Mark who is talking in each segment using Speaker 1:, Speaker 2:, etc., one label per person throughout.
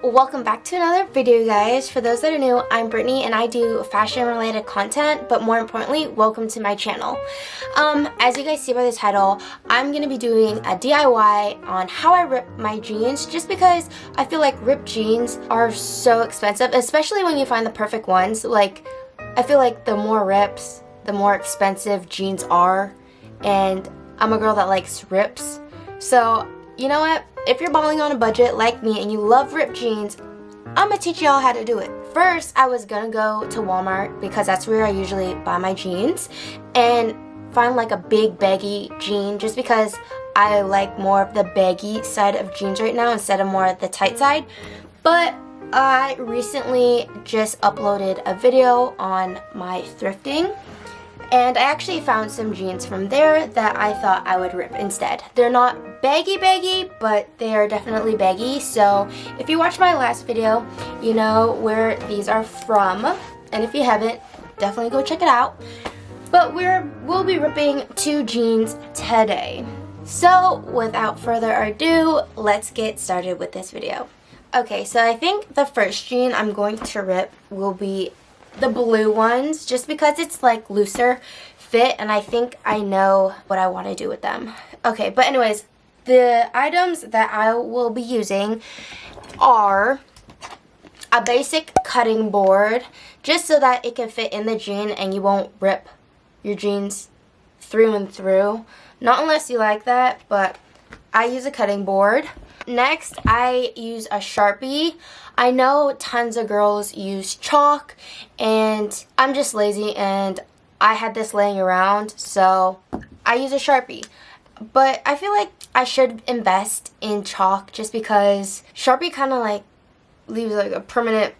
Speaker 1: Welcome back to another video, guys. For those that are new, I'm Brittany and I do fashion related content, but more importantly, welcome to my channel. As you guys see by the title, I'm gonna be doing a DIY on how I rip my jeans, just because I feel like ripped jeans are so expensive, especially when you find the perfect ones. Like, I feel like the more rips, the more expensive jeans are, and I'm a girl that likes rips. So, you know what? If you're balling on a budget like me and you love ripped jeans, I'm gonna teach y'all how to do it. First, I was gonna go to Walmart because that's where I usually buy my jeans, and find like a big baggy jean, just because I like more of the baggy side of jeans right now instead of more of the tight side. But I recently just uploaded a video on my thrifting, and I actually found some jeans from there that I thought I would rip instead. They're not baggy, but they are definitely baggy. So if you watched my last video, you know where these are from. And if you haven't, definitely go check it out. But we'll be ripping 2 jeans today. So without further ado, let's get started with this video. Okay, so I think the first jean I'm going to rip will be the blue ones, just because it's like looser fit and I think I know what I want to do with them. Okay, but anyways, the items that I will be using are a basic cutting board, just so that it can fit in the jean and you won't rip your jeans through and through. Not unless you like that, but I use a cutting board. Next, I use a Sharpie. I know tons of girls use chalk, and I'm just lazy and I had this laying around, so I use a Sharpie. But I feel like I should invest in chalk, just because Sharpie kind of like leaves like a permanent,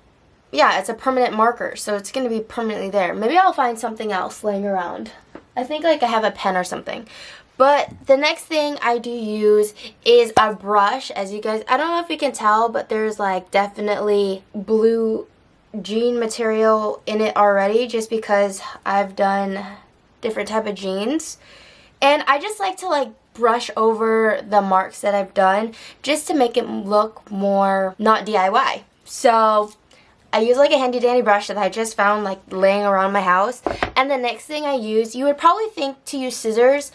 Speaker 1: yeah, it's a permanent marker, so it's going to be permanently there. Maybe I'll find something else laying around. I think like I have a pen or something. But the next thing I do use is a brush. As you guys, I don't know if you can tell, but there's like definitely blue jean material in it already, just because I've done different type of jeans. And I just like to like brush over the marks that I've done, just to make it look more not DIY. So I use like a handy dandy brush that I just found like laying around my house. And the next thing I use, you would probably think to use scissors,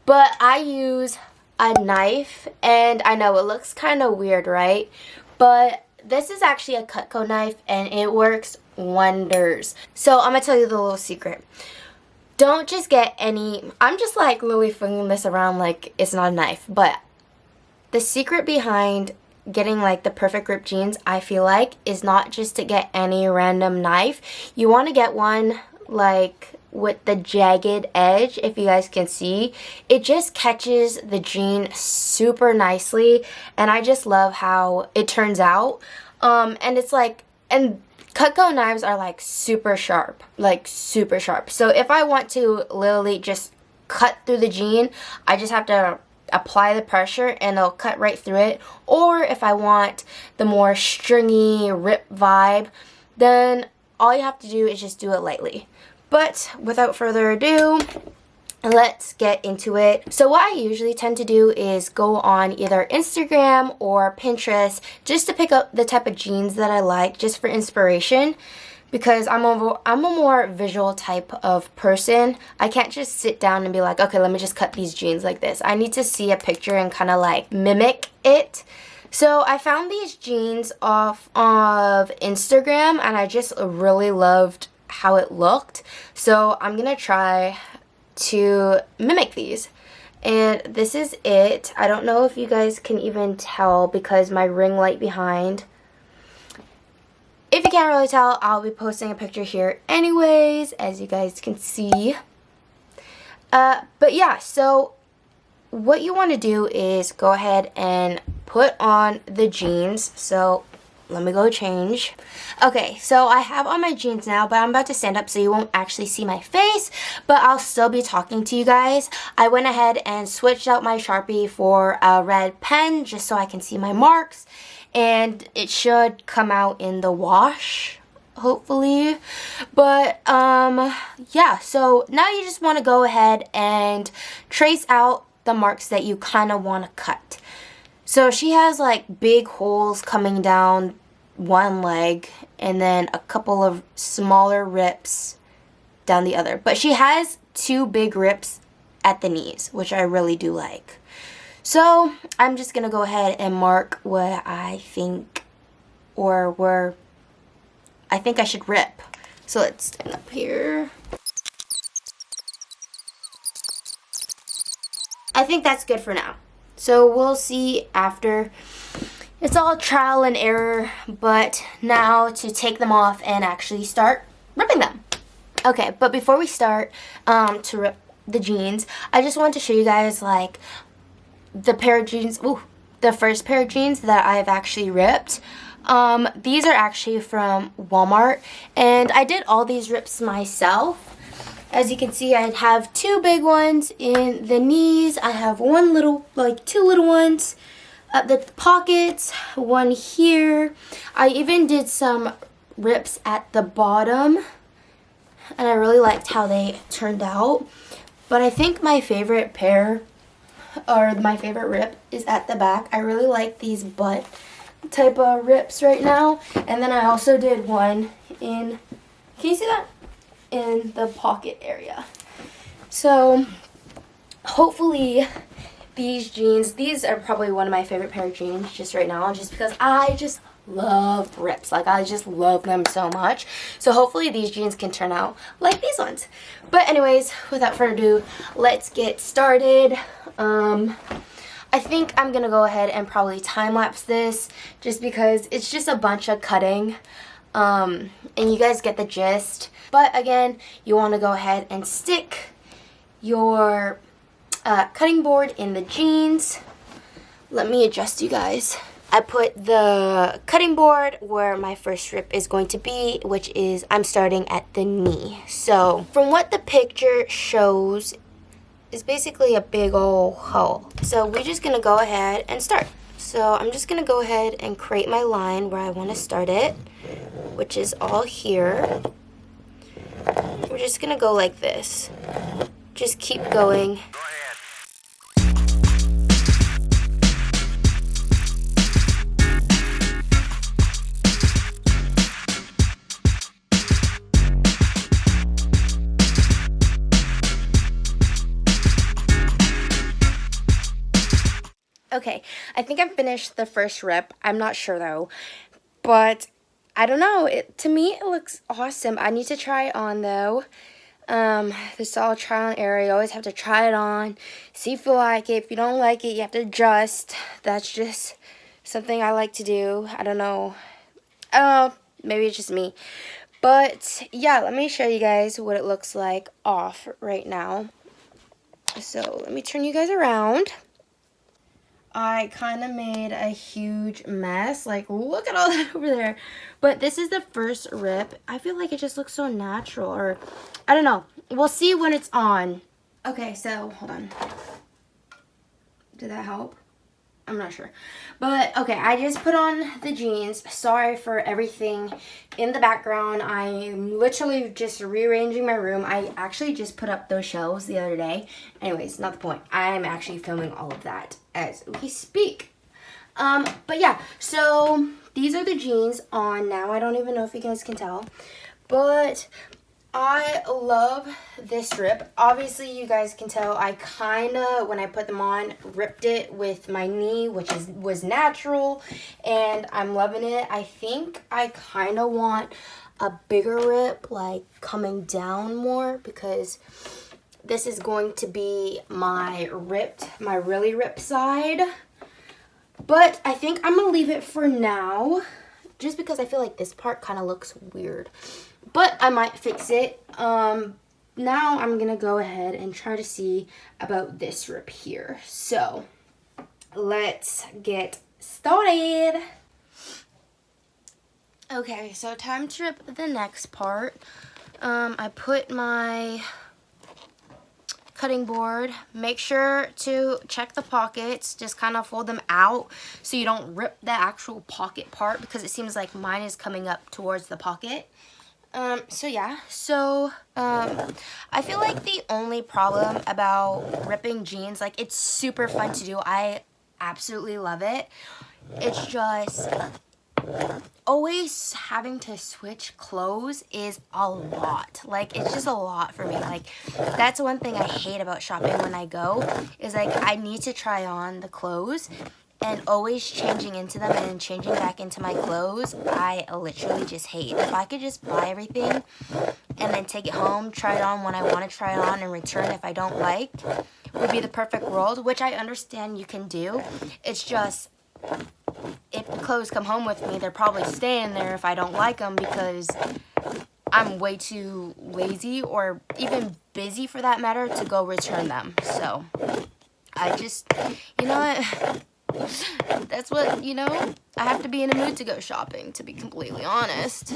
Speaker 1: but I use a knife, and I know it looks kind of weird, right? But this is actually a Cutco knife, and it works wonders. So I'm going to tell you the little secret. Don't just get any, I'm just like literally flinging this around like it's not a knife, but the secret behind getting like the perfect ripped jeans, I feel like, is not just to get any random knife. You want to get one like with the jagged edge. If you guys can see, it just catches the jean super nicely, and I just love how it turns out. And it's like, and Cutco knives are like super sharp, so if I want to literally just cut through the jean, I just have to apply the pressure and it'll cut right through it. Or if I want the more stringy rip vibe, then all you have to do is just do it lightly. But without further ado, let's get into it. So what I usually tend to do is go on either Instagram or Pinterest, just to pick up the type of jeans that I like, just for inspiration, because I'm a more visual type of person. I can't just sit down and be like, okay, let me just cut these jeans like this. I need to see a picture and kind of like mimic it. So I found these jeans off of Instagram, and I just really loved how it looked, so I'm gonna try to mimic these. And this is it. I don't know if you guys can even tell because my ring light behind. If you can't really tell, I'll be posting a picture here anyways, as you guys can see. But yeah, so what you want to do is go ahead and put on the jeans. So let me go change. Okay, so I have on my jeans now, but I'm about to stand up so you won't actually see my face, but I'll still be talking to you guys. I went ahead and switched out my Sharpie for a red pen just so I can see my marks, and it should come out in the wash, hopefully. But yeah, so now you just want to go ahead and trace out the marks that you kind of want to cut. So she has like big holes coming down one leg and then a couple of smaller rips down the other. But she has 2 big rips at the knees, which I really do like. So I'm just going to go ahead and mark what I think, or where I think I should rip. So let's stand up here. I think that's good for now. So we'll see after. It's all trial and error, but now to take them off and actually start ripping them. Okay, but before we start to rip the jeans, I just wanted to show you guys like the pair of jeans, the first pair of jeans that I've actually ripped. These are actually from Walmart, and I did all these rips myself. As you can see, I have 2 big ones in the knees. I have 2 little ones up the pockets, 1 here. I even did some rips at the bottom, and I really liked how they turned out. But I think my favorite pair, or my favorite rip, is at the back. I really like these butt type of rips right now. And then I also did one in, can you see that? In the pocket area. So hopefully these jeans, these are probably one of my favorite pair of jeans just right now, just because I just love rips. Like, I just love them so much. So hopefully these jeans can turn out like these ones. But anyways, without further ado, let's get started. I think I'm gonna go ahead and probably time lapse this just because it's just a bunch of cutting, and you guys get the gist. But again, you want to go ahead and stick your cutting board in the jeans. Let me adjust you guys. I put the cutting board where my first rip is going to be, which is I'm starting at the knee. So from what the picture shows, is basically a big old hole. So we're just gonna go ahead and start. So I'm just gonna go ahead and create my line where I want to start it, which is all here. We're just gonna go like this. Just keep going. Okay, I think I've finished the first rip. I'm not sure though, but I don't know. To me, it looks awesome. I need to try it on though. This is all trial and error. You always have to try it on, see if you like it. If you don't like it, you have to adjust. That's just something I like to do. I don't know. Maybe it's just me. But yeah, let me show you guys what it looks like off right now. So let me turn you guys around. I kind of made a huge mess. Like, look at all that over there. But this is the first rip. I feel like it just looks so natural. Or, I don't know. We'll see when it's on. Okay, so, hold on. Did that help? I'm not sure. But, okay, I just put on the jeans. Sorry for everything in the background. I'm literally just rearranging my room. I actually just put up those shelves the other day. Anyways, not the point. I'm actually filming all of that as we speak. But yeah, so these are the jeans on now. I don't even know if you guys can tell. But I love this rip. Obviously, you guys can tell I kind of, when I put them on, ripped it with my knee, which was natural, and I'm loving it. I think I kind of want a bigger rip, like coming down more, because this is going to be my really ripped side. But I think I'm going to leave it for now, just because I feel like this part kind of looks weird. But I might fix it. Now I'm going to go ahead and try to see about this rip here. So, let's get started. Okay, so time to rip the next part. I put my cutting board. Make sure to check the pockets. Just kind of fold them out so you don't rip the actual pocket part, because it seems like mine is coming up towards the pocket. So yeah, I feel like the only problem about ripping jeans, like, it's super fun to do. I absolutely love it. It's just always having to switch clothes is a lot. Like, it's just a lot for me. Like, that's one thing I hate about shopping when I go, is like I need to try on the clothes, and always changing into them and then changing back into my clothes, I literally just hate. If I could just buy everything and then take it home, try it on when I want to try it on, and return if I don't like, would be the perfect world, which I understand you can do. It's just, if the clothes come home with me, they're probably staying there if I don't like them, because I'm way too lazy, or even busy for that matter, to go return them. So I just, you know what, that's what, you know, I have to be in a mood to go shopping, to be completely honest.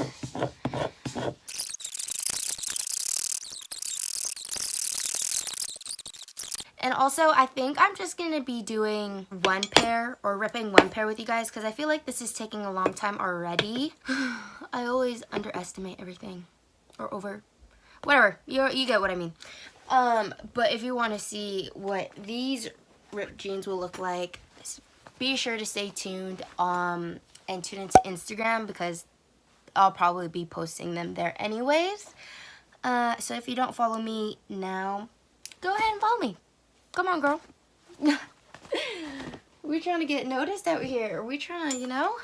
Speaker 1: And also, I think I'm just going to be doing one pair, or ripping one pair with you guys, because I feel like this is taking a long time already. I always underestimate everything, or over, whatever, you get what I mean. But if you want to see what these ripped jeans will look like, be sure to stay tuned, and tune into Instagram, because I'll probably be posting them there anyways. So if you don't follow me now, go ahead and follow me. Come on, girl. We're trying to get noticed out here. We're trying to, you know,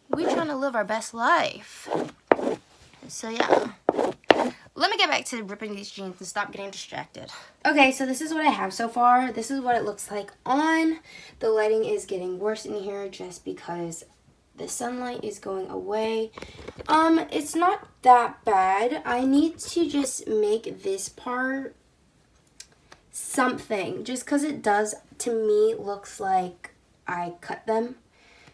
Speaker 1: we're trying to live our best life. So yeah, let me get back to ripping these jeans and stop getting distracted. Okay, so this is what I have so far. This is what it looks like on. The lighting is getting worse in here just because the sunlight is going away. It's not that bad. I need to just make this part something, just because it does, to me, looks like I cut them.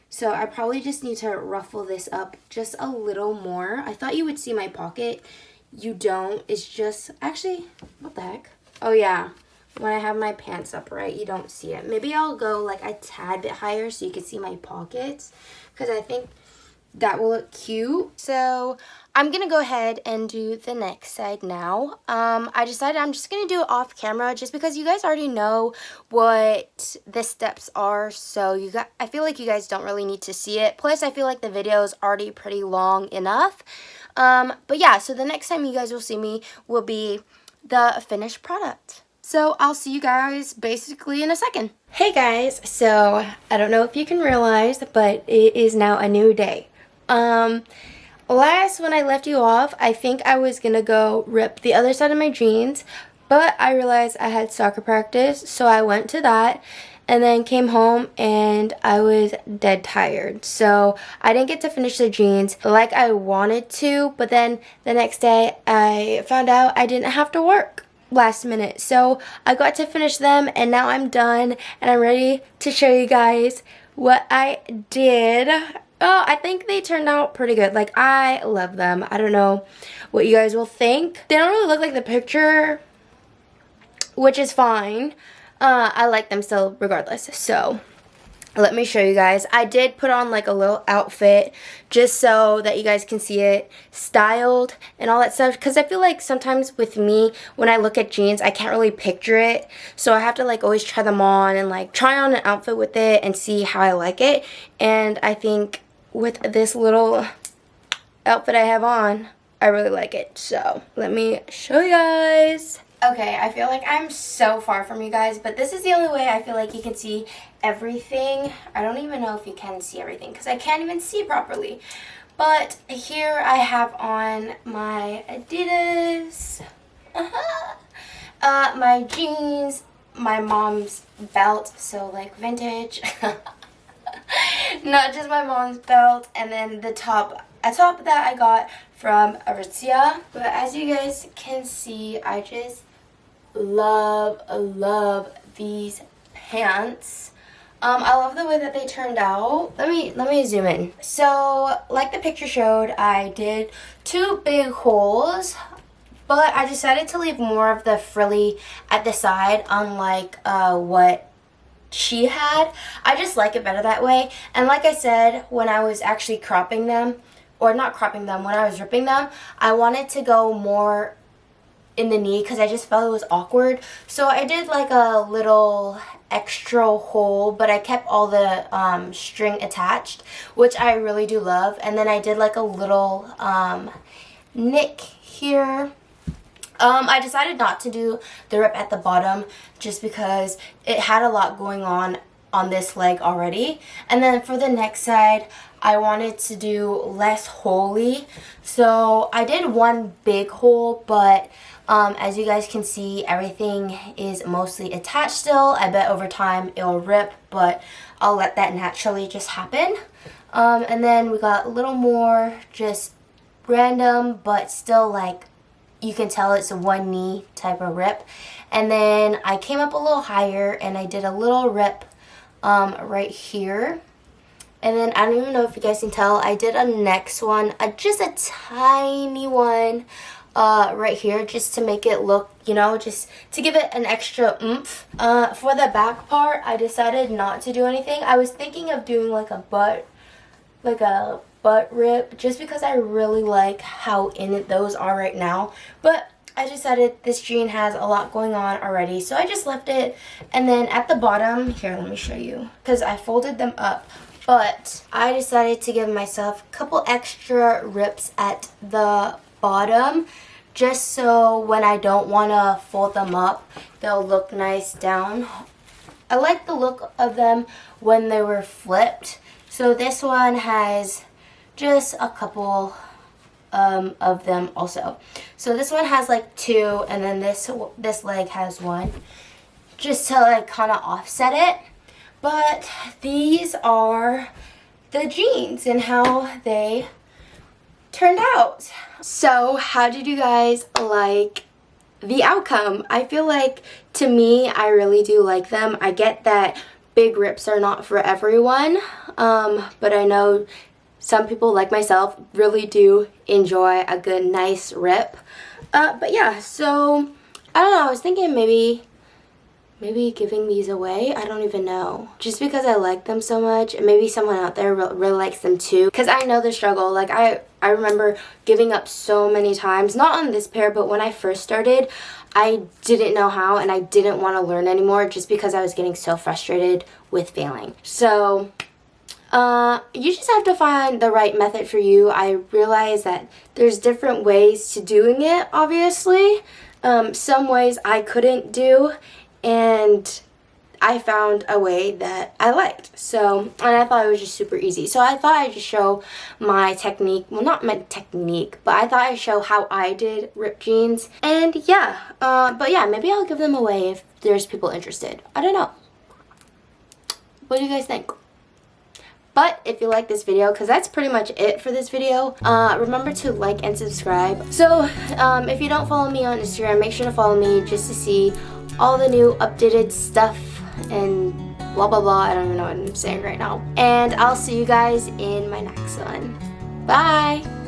Speaker 1: So I probably just need to ruffle this up just a little more. I thought you would see my pocket. You don't. It's just, actually, what the heck? Oh yeah, when I have my pants up, right, you don't see it. Maybe I'll go like a tad bit higher so you can see my pockets, because I think that will look cute. So I'm gonna go ahead and do the next side now. I decided I'm just gonna do it off camera, just because you guys already know what the steps are. So I feel like you guys don't really need to see it. Plus, I feel like the video is already pretty long enough. But yeah, so the next time you guys will see me will be the finished product. So I'll see you guys basically in a second. Hey guys, so I don't know if you can realize, but it is now a new day. Last when I left you off, I think I was gonna go rip the other side of my jeans, but I realized I had soccer practice, so I went to that and then came home and I was dead tired. So I didn't get to finish the jeans like I wanted to, but then the next day I found out I didn't have to work last minute. So I got to finish them, and now I'm done and I'm ready to show you guys what I did. Oh, I think they turned out pretty good. Like, I love them. I don't know what you guys will think. They don't really look like the picture, which is fine. I like them still regardless. So let me show you guys. I did put on like a little outfit just so that you guys can see it styled and all that stuff, because I feel like sometimes with me, when I look at jeans, I can't really picture it, so I have to like always try them on and like try on an outfit with it and see how I like it. And I think with this little outfit I have on, I really like it. So let me show you guys. Okay, I feel like I'm so far from you guys, but this is the only way I feel like you can see everything. I don't even know if you can see everything because I can't even see properly. But here I have on my Adidas, my jeans, my mom's belt, so like vintage. Not just my mom's belt, and then a top that I got from Aritzia. But as you guys can see, I just love these pants. I love the way that they turned out. Let me zoom in. So like the picture showed, I did 2 big holes, but I decided to leave more of the frilly at the side, unlike what she had. I just like it better that way. And like I said, when I was actually cropping them, or not cropping them, when I was ripping them, I wanted to go more in the knee because I just felt it was awkward. So I did like a little extra hole, but I kept all the string attached, which I really do love. And then I did like a little nick here. I decided not to do the rip at the bottom just because it had a lot going on this leg already. And then for the next side, I wanted to do less holey, so I did one big hole, but as you guys can see, everything is mostly attached still. I bet over time it'll rip, but I'll let that naturally just happen. And then we got a little more just random, but still like you can tell it's a one knee type of rip. And then I came up a little higher and I did a little rip right here. And then I don't even know if you guys can tell, I did a next one, just a tiny one right here, just to make it look, you know, just to give it an extra oomph. For the back part, I decided not to do anything. I was thinking of doing like a butt rip, just because I really like how in it those are right now. But I decided this jean has a lot going on already, so I just left it. And then at the bottom, here, let me show you, because I folded them up. But I decided to give myself a couple extra rips at the bottom, just so when I don't want to fold them up, they'll look nice down. I like the look of them when they were flipped. So this one has just a couple of them also. So this one has like two, and then this leg has one, just to like kind of offset it. But these are the jeans and how they turned out. So how did you guys like the outcome? I feel like, to me, I really do like them. I get that big rips are not for everyone, but I know some people like myself really do enjoy a good nice rip. But yeah, so I don't know, I was thinking maybe giving these away. I don't even know, just because I like them so much, and maybe someone out there really likes them too, because I know the struggle. Like I remember giving up so many times, not on this pair, but when I first started, I didn't know how, and I didn't want to learn anymore just because I was getting so frustrated with failing. So you just have to find the right method for you. I realize that there's different ways to doing it, obviously. Some ways I couldn't do, and I found a way that I liked. So, and I thought it was just super easy. So I thought I'd just show my technique. Well, not my technique, but I thought I'd show how I did rip jeans. And yeah, but yeah, maybe I'll give them away if there's people interested. I don't know. What do you guys think? But if you like this video, because that's pretty much it for this video, remember to like and subscribe. So if you don't follow me on Instagram, make sure to follow me just to see all the new updated stuff and blah blah blah. I don't even know what I'm saying right now. And I'll see you guys in my next one. Bye!